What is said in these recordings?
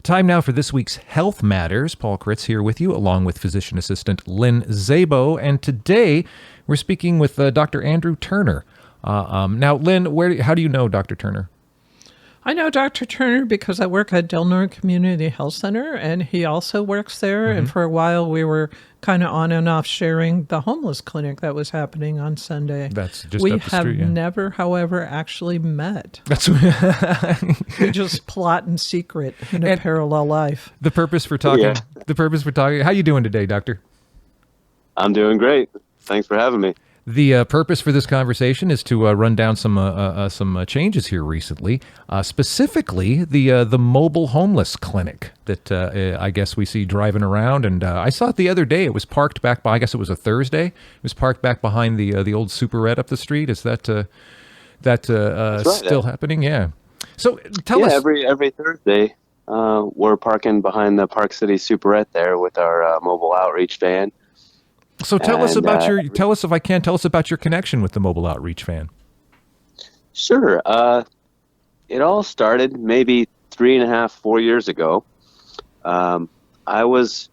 Time now for this week's Health Matters. Paul Critz here with you, along with physician assistant Lynn Szabo. And today we're speaking with Dr. Andrew Turner. Now, Lynn, how do you know Dr. Turner? I know Dr. Turner because I work at Del Norte Community Health Center, and he also works there. Mm-hmm. And for a while, we were kind of on and off sharing the homeless clinic that was happening on Sunday. That's just we up the street, have never, however, actually met. That's we just plot in secret in a parallel life. The purpose for talking. Yeah. The purpose for talking. How you doing today, Doctor? I'm doing great. Thanks for having me. The purpose for this conversation is to run down some changes here recently, specifically the mobile homeless clinic that I guess we see driving around. And I saw it the other day. It was parked back by, I guess it was a Thursday. It was parked back behind the old Superette up the street. Is that still happening? Yeah. So tell us. Every Thursday, we're parking behind the Park City Superette there with our mobile outreach van. So tell us about tell us about your connection with the mobile outreach van. Sure. It all started maybe 3.5, 4 years ago. I was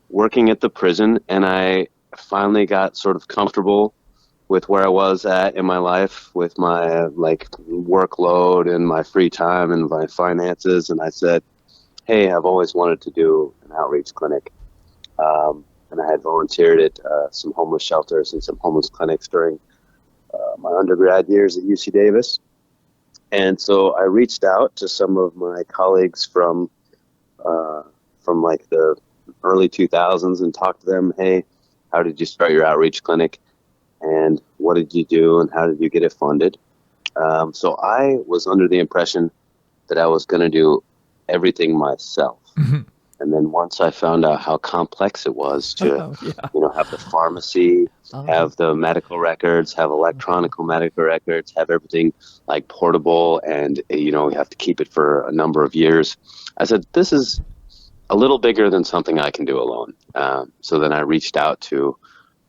working at the prison, and I finally got sort of comfortable with where I was at in my life with my workload and my free time and my finances. And I said, hey, I've always wanted to do an outreach clinic. And I had volunteered at some homeless shelters and some homeless clinics during my undergrad years at UC Davis. And so I reached out to some of my colleagues from like the early 2000s and talked to them. Hey, how did you start your outreach clinic? And what did you do? And how did you get it funded? So I was under the impression that I was going to do everything myself. Mm-hmm. And then once I found out how complex it was to, have the pharmacy, have the medical records, have electronic medical records, have everything like portable, and, you have to keep it for a number of years. I said, this is a little bigger than something I can do alone. So then I reached out to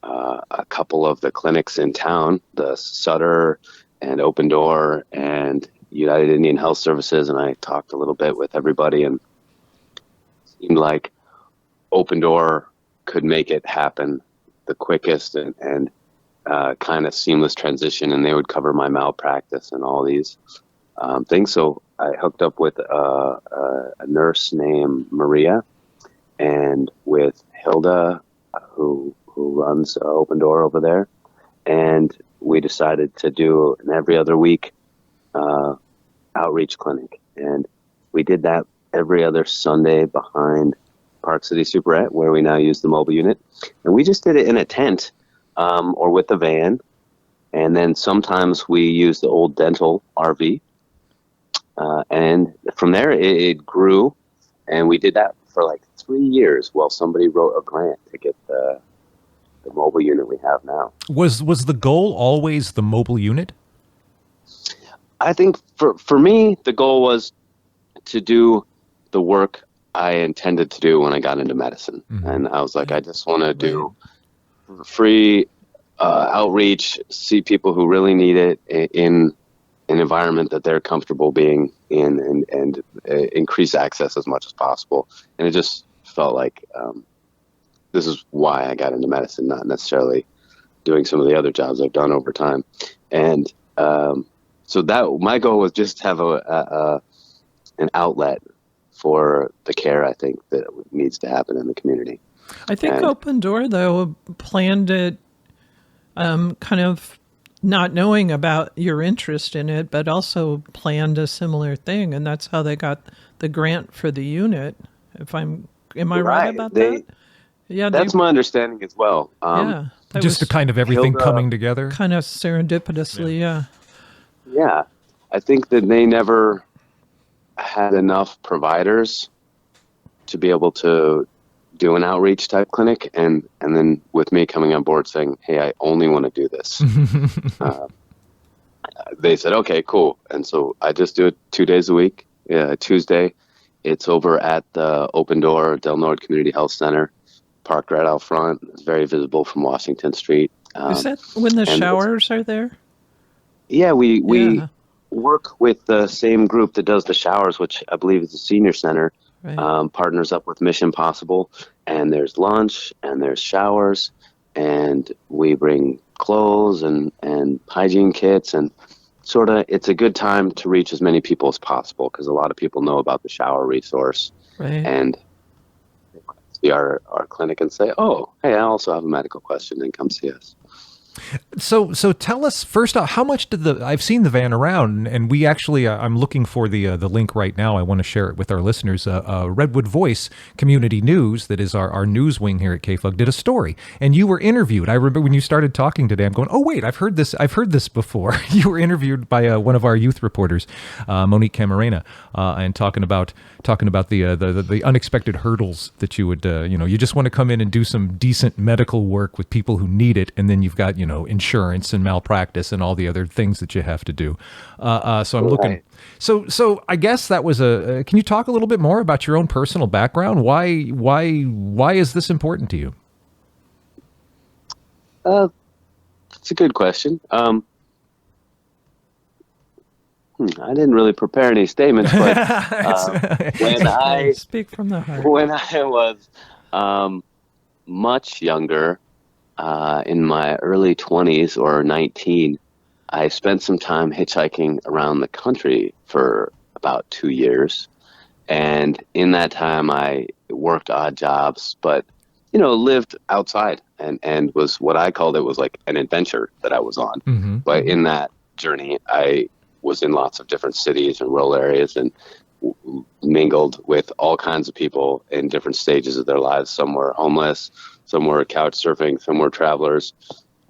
a couple of the clinics in town, the Sutter and Open Door and United Indian Health Services, and I talked a little bit with everybody, and seemed like Open Door could make it happen the quickest and kind of seamless transition, and they would cover my malpractice and all these things. So I hooked up with a nurse named Maria and with Hilda, who runs Open Door over there, and we decided to do an every other week outreach clinic, and we did that every other Sunday behind Park City Superette, where we now use the mobile unit. And we just did it in a tent or with the van. And then sometimes we use the old dental RV. And from there, it grew. And we did that for like 3 years while somebody wrote a grant to get the mobile unit we have now. Was the goal always the mobile unit? I think for me, the goal was to do the work I intended to do when I got into medicine. Mm-hmm. And I was like, I just want to do free outreach, see people who really need it in an environment that they're comfortable being in, and increase access as much as possible. And it just felt like this is why I got into medicine, not necessarily doing some of the other jobs I've done over time. And so that my goal was just to have an outlet for the care I think that needs to happen in the community. I think Open Door, though, planned it kind of not knowing about your interest in it, but also planned a similar thing, and that's how they got the grant for the unit. Am I right about that? Yeah, that's my understanding as well. Just the kind of everything coming together, kind of serendipitously. Yeah, I think that they never had enough providers to be able to do an outreach type clinic, and then with me coming on board saying, hey, I only want to do this, they said, okay, cool. And so I just do it 2 days a week. Tuesday, it's over at the Open Door Del Norte Community Health Center, parked right out front. It's very visible from Washington Street. Is that when the showers are there? Yeah, we work with the same group that does the showers, which I believe is the senior center, Right. partners up with Mission Possible, and there's lunch and there's showers, and we bring clothes and hygiene kits, and sort of it's a good time to reach as many people as possible because a lot of people know about the shower resource Right. and see our clinic and say, oh, hey, I also have a medical question, and come see us. So tell us first off, how much did I've seen the van around, and we actually, I'm looking for the link right now. I want to share it with our listeners. Redwood Voice Community News, that is our news wing here at KFUG, did a story, and you were interviewed. I remember when you started talking today, I'm going, oh wait, I've heard this before. You were interviewed by one of our youth reporters, Monique Camarena, and talking about the unexpected hurdles that you would, you just want to come in and do some decent medical work with people who need it, and then you've got, insurance and malpractice and all the other things that you have to do. So I'm looking. So I guess that was can you talk a little bit more about your own personal background? Why is this important to you? It's a good question. I didn't really prepare any statements, but when I speak from the heart. When I was much younger, in my early 20s or 19, I spent some time hitchhiking around the country for about 2 years. And in that time, I worked odd jobs, but, lived outside and was what I called it was like an adventure that I was on. Mm-hmm. But in that journey, I was in lots of different cities and rural areas and mingled with all kinds of people in different stages of their lives. Some were homeless, some were couch surfing, some were travelers.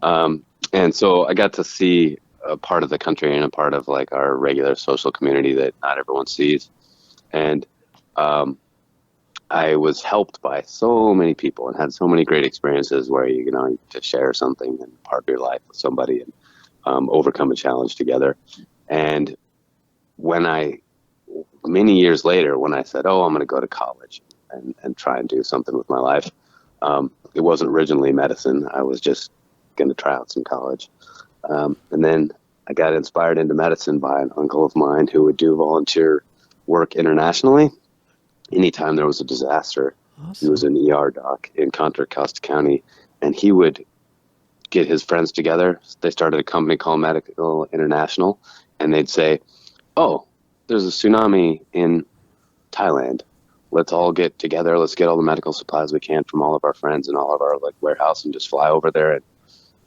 And so I got to see a part of the country and a part of like our regular social community that not everyone sees. And I was helped by so many people and had so many great experiences where you just share something and part of your life with somebody and overcome a challenge together. And many years later, when I said, oh, I'm going to go to college and try and do something with my life, it wasn't originally medicine. I was just going to try out some college. And then I got inspired into medicine by an uncle of mine who would do volunteer work internationally. Anytime there was a disaster, Awesome. He was an ER doc in Contra Costa County, and he would get his friends together. They started a company called Medical International, and they'd say, oh, there's a tsunami in Thailand. Let's all get together. Let's get all the medical supplies we can from all of our friends and all of our warehouse and just fly over there and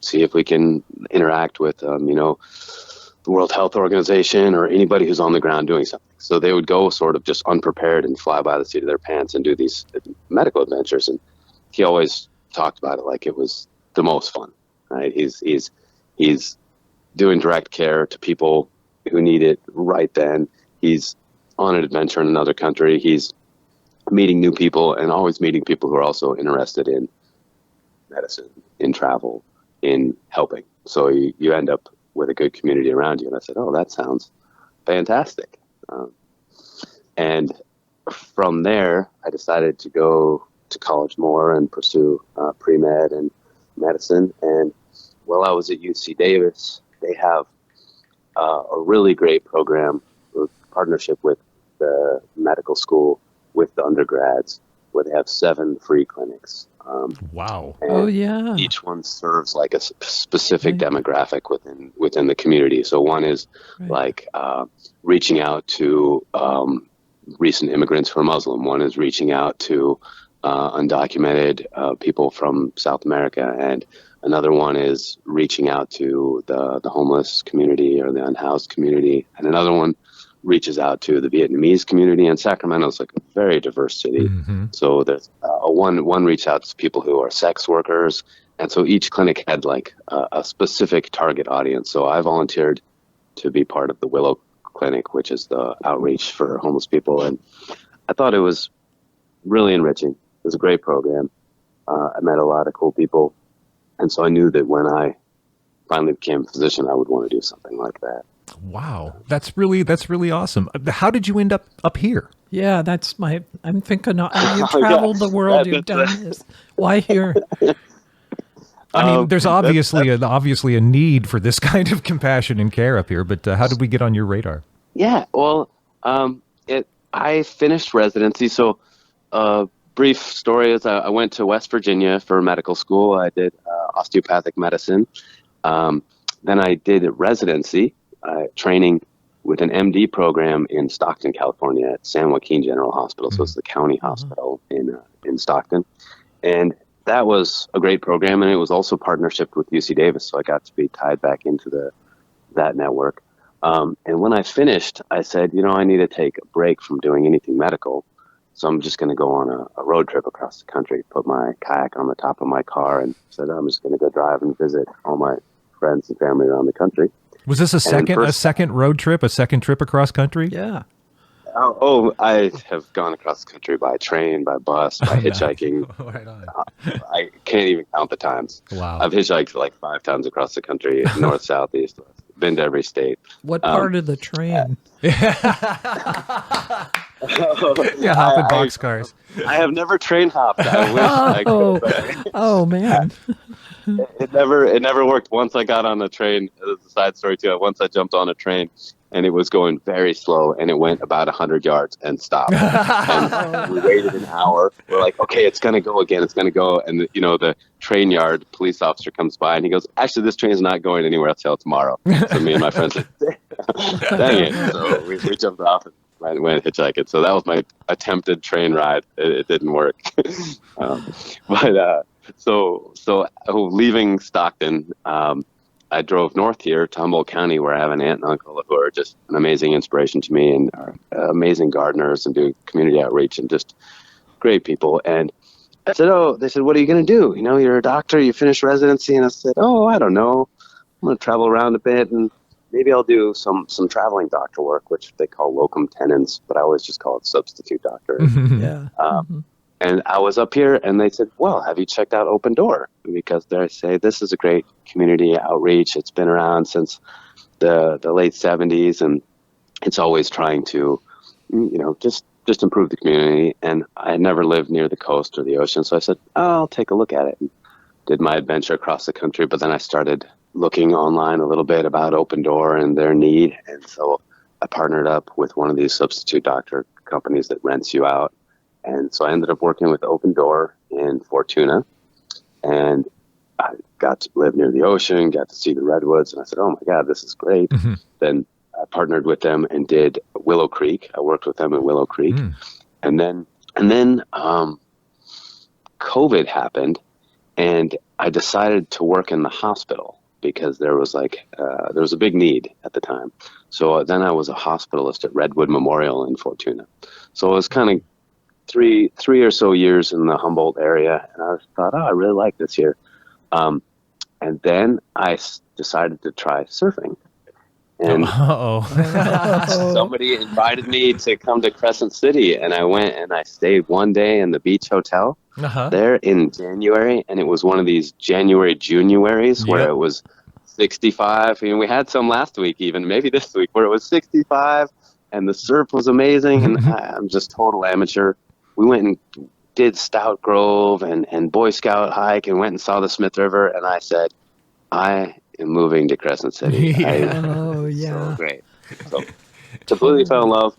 see if we can interact with, the World Health Organization or anybody who's on the ground doing something. So they would go sort of just unprepared and fly by the seat of their pants and do these medical adventures. And he always talked about it like it was the most fun, right? He's doing direct care to people who need it right then. He's on an adventure in another country. He's meeting new people and always meeting people who are also interested in medicine, in travel, in helping. So you end up with a good community around you. And I said, oh, that sounds fantastic. And from there, I decided to go to college more and pursue pre-med and medicine. And while I was at UC Davis, they have a really great program, a partnership with the medical school, with the undergrads, where they have 7 free clinics. Wow. Oh, yeah. Each one serves like a specific demographic within the community. So one is like reaching out to recent immigrants who are Muslim. One is reaching out to undocumented people from South America. And another one is reaching out to the homeless community or the unhoused community. And another one reaches out to the Vietnamese community. And Sacramento is like a very diverse city. Mm-hmm. So there's one reached out to people who are sex workers. And so each clinic had like a specific target audience. So I volunteered to be part of the Willow Clinic, which is the outreach for homeless people. And I thought it was really enriching. It was a great program. I met a lot of cool people. And so I knew that when I finally became a physician, I would want to do something like that. Wow. That's really awesome. How did you end up here? Yeah, I'm thinking you've traveled the world, you've done this. Why here? I mean, there's obviously a need for this kind of compassion and care up here, but how did we get on your radar? Yeah, well, I finished residency. So, brief story is I went to West Virginia for medical school. I did osteopathic medicine. Um, then I did residency training with an MD program in Stockton, California, at San Joaquin General Hospital. So it's the county hospital in Stockton, and that was a great program. And it was also partnership with UC Davis, so I got to be tied back into that network. And when I finished, I said, I need to take a break from doing anything medical. So I'm just going to go on a road trip across the country, put my kayak on the top of my car, and said, I'm just going to go drive and visit all my friends and family around the country. Was this a second road trip, a second trip across country? Yeah. Oh, I have gone across the country by train, by bus, by hitchhiking. Right on. I can't even count the times. Wow. I've hitchhiked like 5 times across the country, north, south, east, west. Been to every state. What part of the train? Hop in boxcars. I have never train hopped. I wish I could. Oh man. It never worked. Once I got on a train, there's a side story too. Once I jumped on a train and it was going very slow and it went about 100 yards and stopped. And we waited an hour. We're like, okay, it's going to go again. It's going to go. And the train yard police officer comes by and he goes, actually, this train is not going anywhere else till tomorrow. So me and my friends said, dang it. So we jumped off and went hitchhiking. So that was my attempted train ride. It didn't work. So leaving Stockton, I drove north here to Humboldt County, where I have an aunt and uncle who are just an amazing inspiration to me and are amazing gardeners and do community outreach and just great people. And I said, they said, what are you going to do? You're a doctor, you finished residency. And I said, I don't know. I'm going to travel around a bit and maybe I'll do some traveling doctor work, which they call locum tenens, but I always just call it substitute doctor. Yeah. And I was up here and they said, well, have you checked out Open Door? Because they say this is a great community outreach. It's been around since the late 70s and it's always trying to, just improve the community. And I had never lived near the coast or the ocean. So I said, I'll take a look at it. And did my adventure across the country. But then I started looking online a little bit about Open Door and their need. And so I partnered up with one of these substitute doctor companies that rents you out. And so I ended up working with Open Door in Fortuna, and I got to live near the ocean, got to see the redwoods, and I said, oh my God, this is great. Then I partnered with them and did Willow Creek. I worked with them in Willow Creek. And then COVID happened, and I decided to work in the hospital because there was a big need at the time. So then I was a hospitalist at Redwood Memorial in Fortuna. So it was kind of three or so years in the Humboldt area, and I thought, I really like this here. And then I decided to try surfing. And somebody invited me to come to Crescent City, and I went and I stayed one day in the beach hotel there in January, and it was one of these Januaries where it was 65. We had some last week, even maybe this week, where it was 65, and the surf was amazing, and I'm just total amateur. We went and did Stout Grove and Boy Scout hike and went and saw the Smith River. And I said, I am moving to Crescent City. So great. So completely fell in love.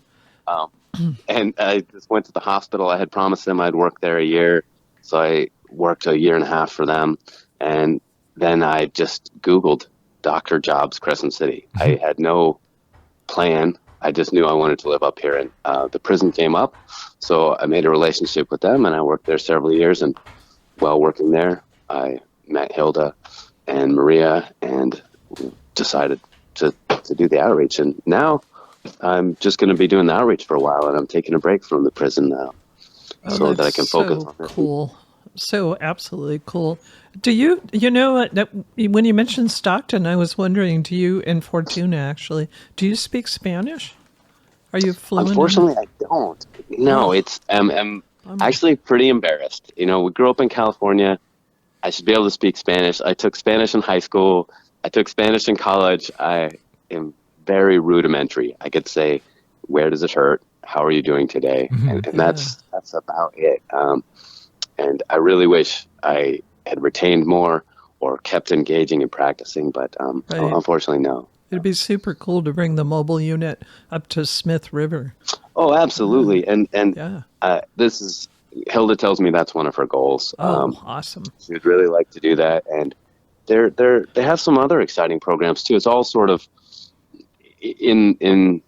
And I just went to the hospital. I had promised them I'd work there a year. So I worked a year and a half for them. And then I just Googled doctor jobs, Crescent City. I had no plan. I just knew I wanted to live up here, and the prison came up, so I made a relationship with them, and I worked there several years. And while working there, I met Hilda and Maria, and decided to do the outreach. And now I'm just going to be doing the outreach for a while, and I'm taking a break from the prison now, so that I can focus on it. Cool. So absolutely cool. Do you when you mentioned Stockton, I was wondering, do you, in Fortuna actually, do you speak Spanish? Are you fluent? Unfortunately, I don't. No, I'm actually pretty embarrassed. We grew up in California. I should be able to speak Spanish. I took Spanish in high school. I took Spanish in college. I am very rudimentary. I could say, where does it hurt? How are you doing today? And that's about it. And I really wish I had retained more or kept engaging and practicing, but unfortunately, no. It'd be super cool to bring the mobile unit up to Smith River. Oh, absolutely. And Yeah. this is Hilda tells me that's one of her goals. Oh, awesome. She would really like to do that, and they have some other exciting programs too. It's all sort of in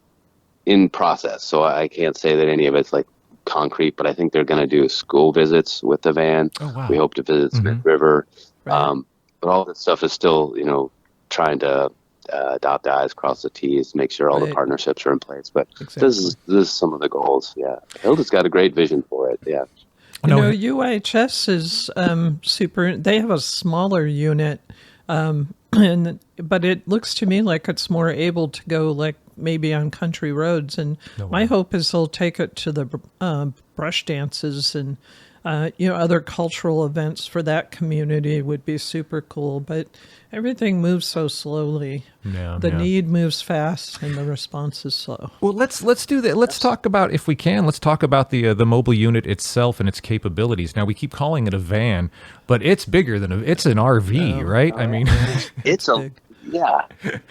process, so I can't say that any of it's like concrete. But I think they're going to do school visits with the van. Oh, wow. We hope to visit Smith River, Right. but all this stuff is still trying to dot the i's, cross the t's, make sure all the Right. partnerships are in place. But Exactly. this is some of the goals. Yeah, Hilda's got a great vision for it. Yeah. You No, know, UHS is super. They have a smaller unit, but it looks to me like it's more able to go like maybe on country roads. And my hope is they'll take it to the brush dances and other cultural events for that community would be super cool. But everything moves so slowly. Yeah, The yeah. need moves fast and the response is slow. Well, let's do that. Let's talk about, if we can, let's talk about the mobile unit itself and its capabilities. Now, we keep calling it a van, but it's bigger than it's an RV, right? I mean, It's big.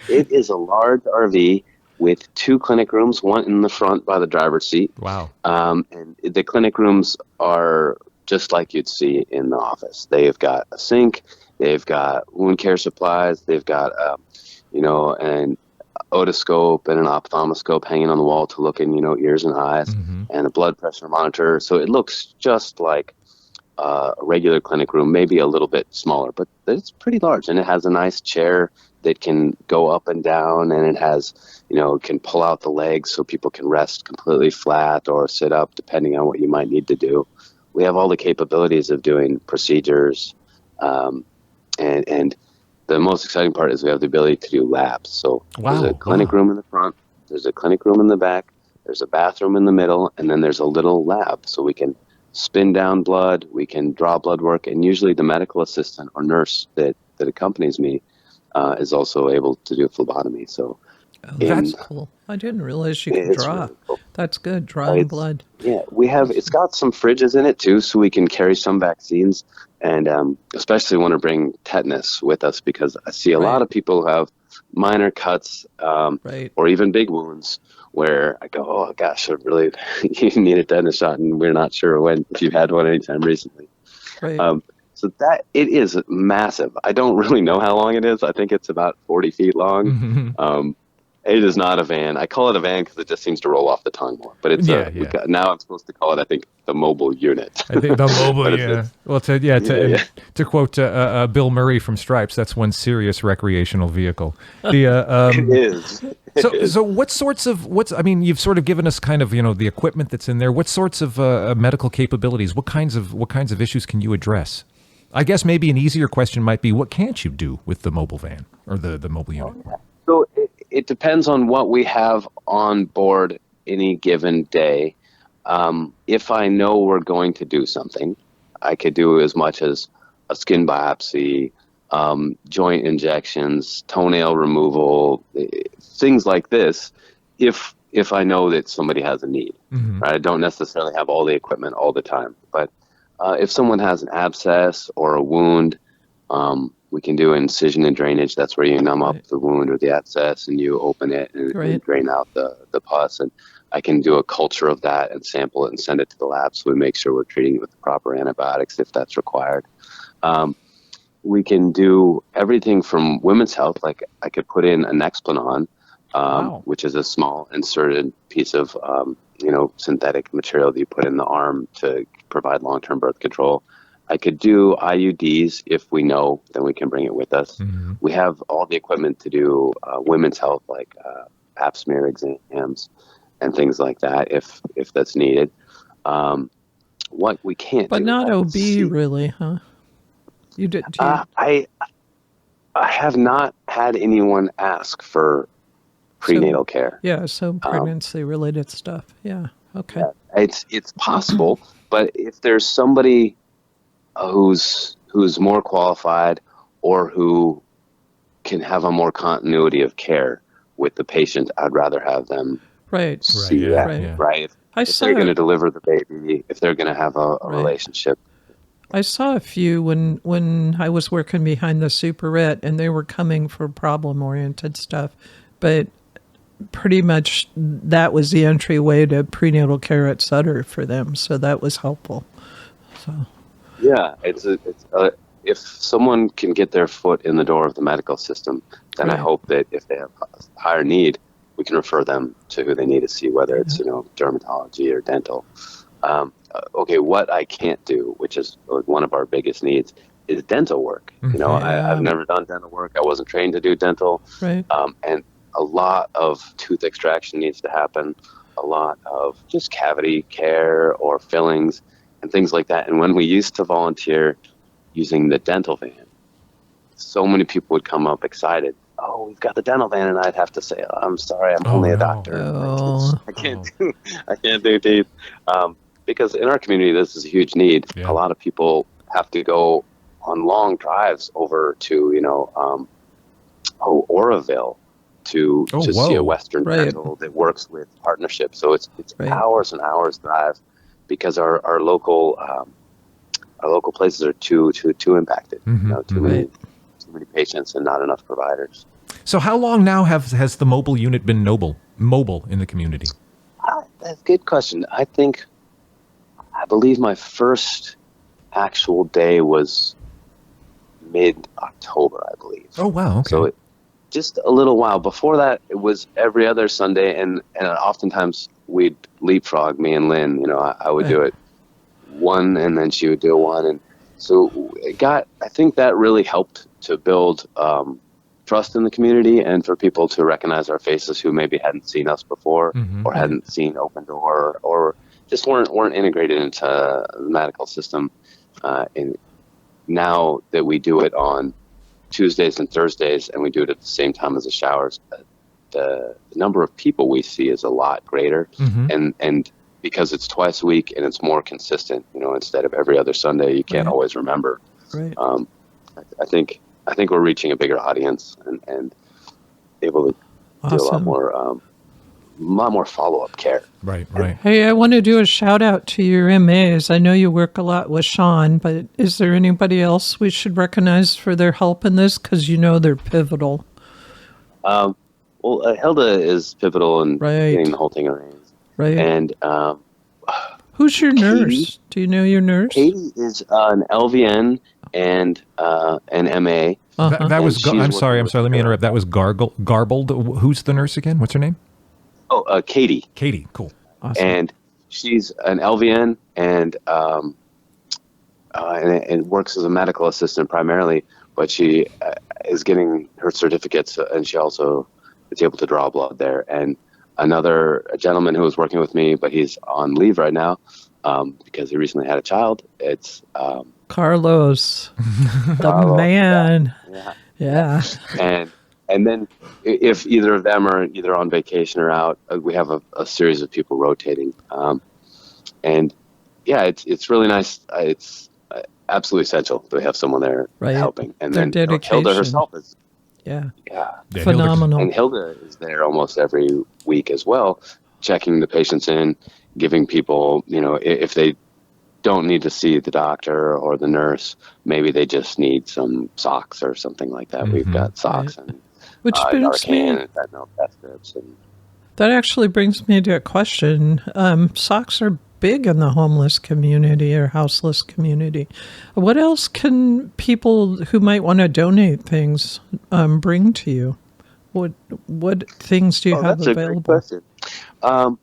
it is a large RV with 2 clinic rooms, one in the front by the driver's seat. wow. And the clinic rooms are just like you'd see in the office. They've got a sink, they've got wound care supplies, they've got an otoscope and an ophthalmoscope hanging on the wall to look in ears and eyes, and a blood pressure monitor. So it looks just like a regular clinic room, maybe a little bit smaller, but it's pretty large. And it has a nice chair that can go up and down, and it has, it can pull out the legs so people can rest completely flat or sit up depending on what you might need to do. We have all the capabilities of doing procedures, and the most exciting part is we have the ability to do labs. So there's a clinic room in the front, there's a clinic room in the back, there's a bathroom in the middle, and then there's a little lab. So we can spin down blood, we can draw blood work, and usually the medical assistant or nurse that accompanies me is also able to do phlebotomy. So That's cool. I didn't realize you could it's draw. really cool. That's good. Drawing blood. Yeah, it's got some fridges in it too, so we can carry some vaccines, and especially want to bring tetanus with us because I see a lot of people who have minor cuts Right. or even big wounds where I go, oh gosh, I really you need a tetanus shot, and we're not sure if you've had one anytime recently. Right. So that it is massive. I don't really know how long it is. I think it's about 40 feet long. It is not a van. I call it a van because it just seems to roll off the tongue more. But it's now I'm supposed to call it, I think, the mobile unit. I think the mobile, But yeah. it's- Well, to quote Bill Murray from Stripes, that's one serious recreational vehicle. The It is. so what sorts of you've sort of given us kind of the equipment that's in there. What sorts of medical capabilities? What kinds of issues can you address? I guess maybe an easier question might be, what can't you do with the mobile van or the mobile unit? So it depends on what we have on board any given day. If I know we're going to do something, I could do as much as a skin biopsy, joint injections, toenail removal, things like this. If I know that somebody has a need, right? I don't necessarily have all the equipment all the time, but if someone has an abscess or a wound, we can do incision and drainage. That's where you numb up the wound or the abscess and you open it and drain out the pus. And I can do a culture of that and sample it and send it to the lab so we make sure we're treating it with the proper antibiotics if that's required. We can do everything from women's health. Like I could put in a Nexplanon, which is a small inserted piece of synthetic material that you put in the arm to provide long-term birth control. I could do IUDs if we know, then we can bring it with us. We have all the equipment to do women's health, like pap smear exams and things like that, if that's needed. What we can't But do, not OB, really, huh? You did. I have not had anyone ask for prenatal care. Yeah, so pregnancy-related stuff. Yeah, okay. It's possible, but if there's somebody who's more qualified or who can have a more continuity of care with the patient, I'd rather have them see that, right? If they're going to deliver the baby, if they're going to have a relationship. I saw a few when I was working behind the superette, and they were coming for problem-oriented stuff. but pretty much that was the entryway to prenatal care at Sutter for them. So that was helpful. So Yeah, if someone can get their foot in the door of the medical system, then I Right. hope that if they have a higher need, we can refer them to who they need to see, whether it's dermatology or dental. Okay, what I can't do, which is one of our biggest needs, is dental work. I've never done dental work. I wasn't trained to do dental, right. and a lot of tooth extraction needs to happen, a lot of just cavity care or fillings and things like that. And when we used to volunteer using the dental van, so many people would come up excited. Oh, we've got the dental van, and I'd have to say, oh, I'm sorry, I'm only a doctor. Oh. I can't do teeth. Because in our community, this is a huge need. Yeah. A lot of people have to go on long drives over to, Oroville to see a Western Right. dental that works with partnerships. So it's Right. hours and hours drive because our local places are too impacted. Too many patients and not enough providers. So how long now has the mobile unit been mobile in the community? That's a good question. I believe my first actual day was mid-October, I believe. Oh, wow. Okay. So just a little while. Before that, it was every other Sunday, and oftentimes we'd leapfrog, me and Lynn. I would do it one, and then she would do one. And so I think that really helped to build trust in the community and for people to recognize our faces who maybe hadn't seen us before or hadn't seen Open Door or just weren't integrated into the medical system. And now that we do it on Tuesdays and Thursdays and we do it at the same time as the showers, the number of people we see is a lot greater. And because it's twice a week and it's more consistent, instead of every other Sunday, you can't always remember. Right. I think we're reaching a bigger audience and able to do a lot more follow-up care. Right. Hey, I want to do a shout out to your MAs. I know you work a lot with Sean, but is there anybody else we should recognize for their help in this? Because they're pivotal. Well, Hilda is pivotal in getting the whole thing arranged. Right. And who's your Katie? nurse? Do you know your nurse? Katie is an LVN and an MA. That was. I'm sorry. Let me her. interrupt. That was garbled. Who's the nurse again? What's her name? Oh, Katie. Katie. Cool. Awesome. And she's an LVN and works as a medical assistant primarily, but she is getting her certificates, and she also is able to draw blood there. And another gentleman who was working with me, but he's on leave right now because he recently had a child. It's Carlos, the man. Yeah. And then if either of them are either on vacation or out, we have a series of people rotating. And yeah, it's really nice. It's absolutely essential to have someone there helping. And Their then dedication. Hilda herself is phenomenal. And Hilda is there almost every week as well, checking the patients in, giving people, if they don't need to see the doctor or the nurse, maybe they just need some socks or something like that. We've got socks and which brings me. and fentanyl test strips and That actually brings me to a question. Socks are big in the homeless community or houseless community. What else can people who might want to donate things bring to you? What things do you have available? That's a great question.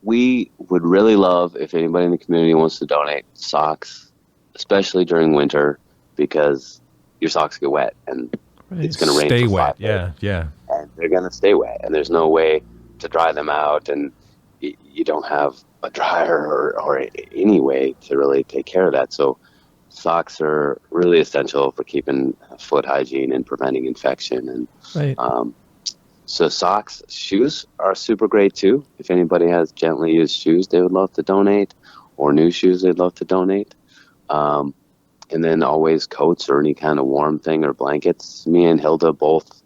We would really love if anybody in the community wants to donate socks, especially during winter, because your socks get wet and it's going to rain. Stay for wet. 5 days. Yeah. And they're going to stay wet, and there's no way to dry them out, and you don't have a dryer or any way to really take care of that. So socks are really essential for keeping foot hygiene and preventing infection. And so socks, shoes are super great too. If anybody has gently used shoes they would love to donate, or new shoes they'd love to donate. And then always coats or any kind of warm thing or blankets. Me and Hilda both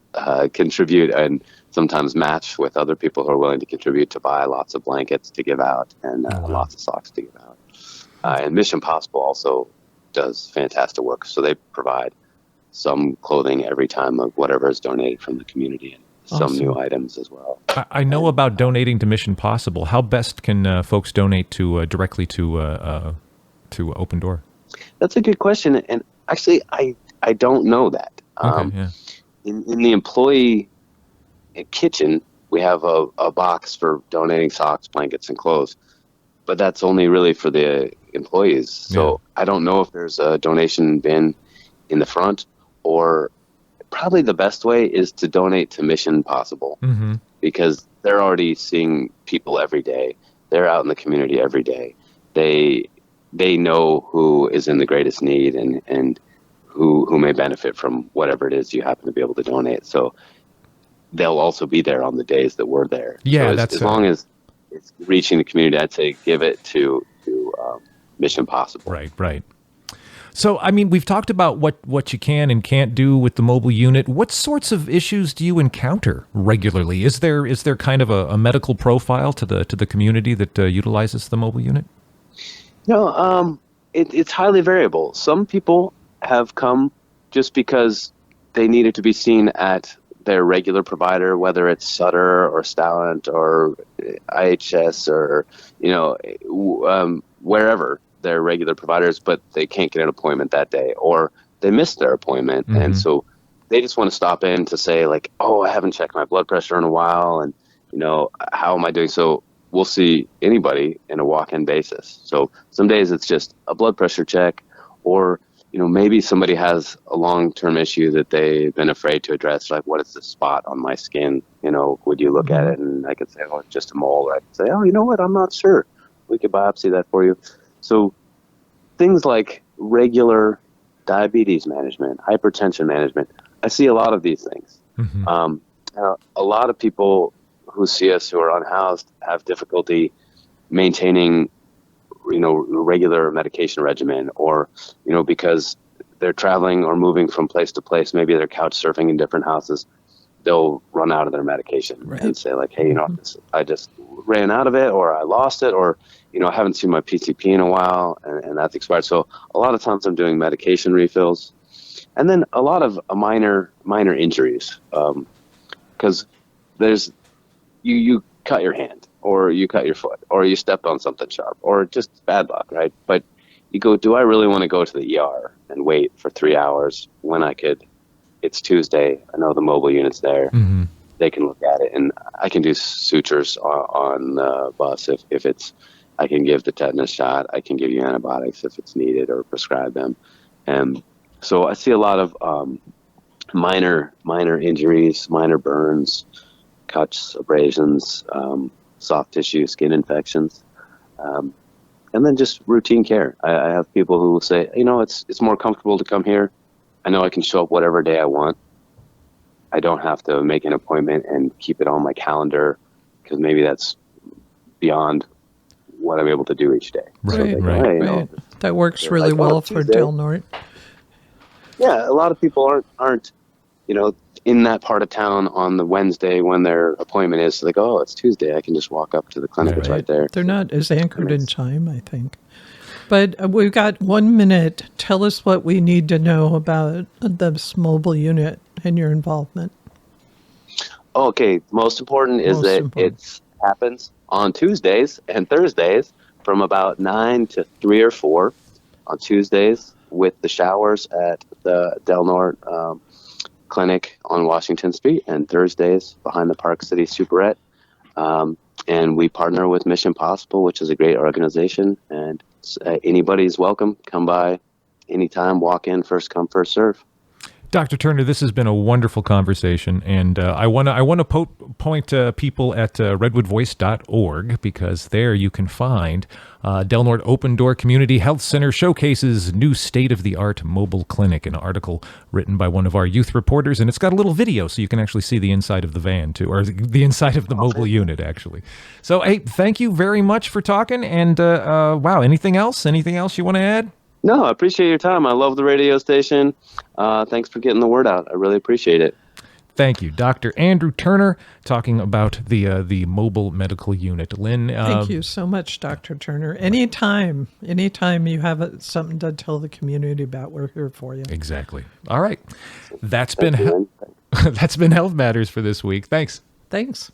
contribute and sometimes match with other people who are willing to contribute to buy lots of blankets to give out and lots of socks to give out. And Mission Possible also does fantastic work. So they provide some clothing every time of whatever is donated from the community. And some new Awesome. items as well. I know about donating to Mission Possible. How best can folks donate to directly to Open Door? That's a good question, and actually, I don't know that. Okay, yeah. In the employee kitchen, we have a box for donating socks, blankets, and clothes, but that's only really for the employees. So I don't know if there's a donation bin in the front, or probably the best way is to donate to Mission Possible, because they're already seeing people every day. They're out in the community every day. They know who is in the greatest need and who may benefit from whatever it is you happen to be able to donate. So they'll also be there on the days that we're there. Yeah, so as long as it's reaching the community, I'd say give it to Mission Possible. Right. So, I mean, we've talked about what you can and can't do with the mobile unit. What sorts of issues do you encounter regularly? Is there kind of a medical profile to the community that utilizes the mobile unit? No, it's highly variable. Some people have come just because they needed to be seen at their regular provider, whether it's Sutter or Stalent or IHS or wherever their regular providers, but they can't get an appointment that day, or they missed their appointment, and so they just want to stop in to say like, oh, I haven't checked my blood pressure in a while, and how am I doing? So we'll see anybody in a walk-in basis. So some days it's just a blood pressure check, or maybe somebody has a long-term issue that they've been afraid to address, like, what is this spot on my skin? Would you look at it? And I could say, oh, it's just a mole. Or I could say, oh, you know what? I'm not sure. We could biopsy that for you. So things like regular diabetes management, hypertension management, I see a lot of these things. A lot of people who see us who are unhoused have difficulty maintaining regular medication regimen, or because they're traveling or moving from place to place, maybe they're couch surfing in different houses, they'll run out of their medication and say like, hey, I just ran out of it, or I lost it, or I haven't seen my PCP in a while and that's expired. So a lot of times I'm doing medication refills, and then a lot of minor injuries, because there's you cut your hand, or you cut your foot, or you stepped on something sharp, or just bad luck, right? But you go, do I really want to go to the ER and wait for 3 hours when I could? It's Tuesday. I know the mobile unit's there. They can look at it, and I can do sutures on the bus if it's. I can give the tetanus shot. I can give you antibiotics if it's needed, or prescribe them. And so I see a lot of minor injuries, minor burns, cuts, abrasions, soft tissue, skin infections, and then just routine care. I have people who will say, it's more comfortable to come here. I know I can show up whatever day I want. I don't have to make an appointment and keep it on my calendar, because maybe that's beyond what I'm able to do each day. Right, So right. That works really well for Del Norte. Yeah, a lot of people aren't in that part of town on the Wednesday when their appointment is. So they go, oh, it's Tuesday. I can just walk up to the clinic. It's right there. They're not as anchored in time, I think. But we've got 1 minute. Tell us what we need to know about this mobile unit and your involvement. Okay, most important is it happens on Tuesdays and Thursdays from about 9 to 3 or 4 on Tuesdays, with the showers at the Del Norte clinic on Washington Street, and Thursdays behind the Park City Superette. And we partner with Mission Possible, which is a great organization, and anybody's welcome. Come by anytime, walk in, first come, first serve. Dr. Turner, this has been a wonderful conversation, and I want to point people at redwoodvoice.org, because there you can find Del Norte Open Door Community Health Center showcases new state-of-the-art mobile clinic, an article written by one of our youth reporters, and it's got a little video so you can actually see the inside of the van, too, or the inside of the mobile unit, actually. So, hey, thank you very much for talking, and wow, anything else you want to add? No, I appreciate your time. I love the radio station. Thanks for getting the word out. I really appreciate it. Thank you. Dr. Andrew Turner talking about the mobile medical unit. Lynn. Thank you so much, Dr. Turner. Anytime you have something to tell the community about, we're here for you. Exactly. All right. That's been That's been Health Matters for this week. Thanks. Thanks.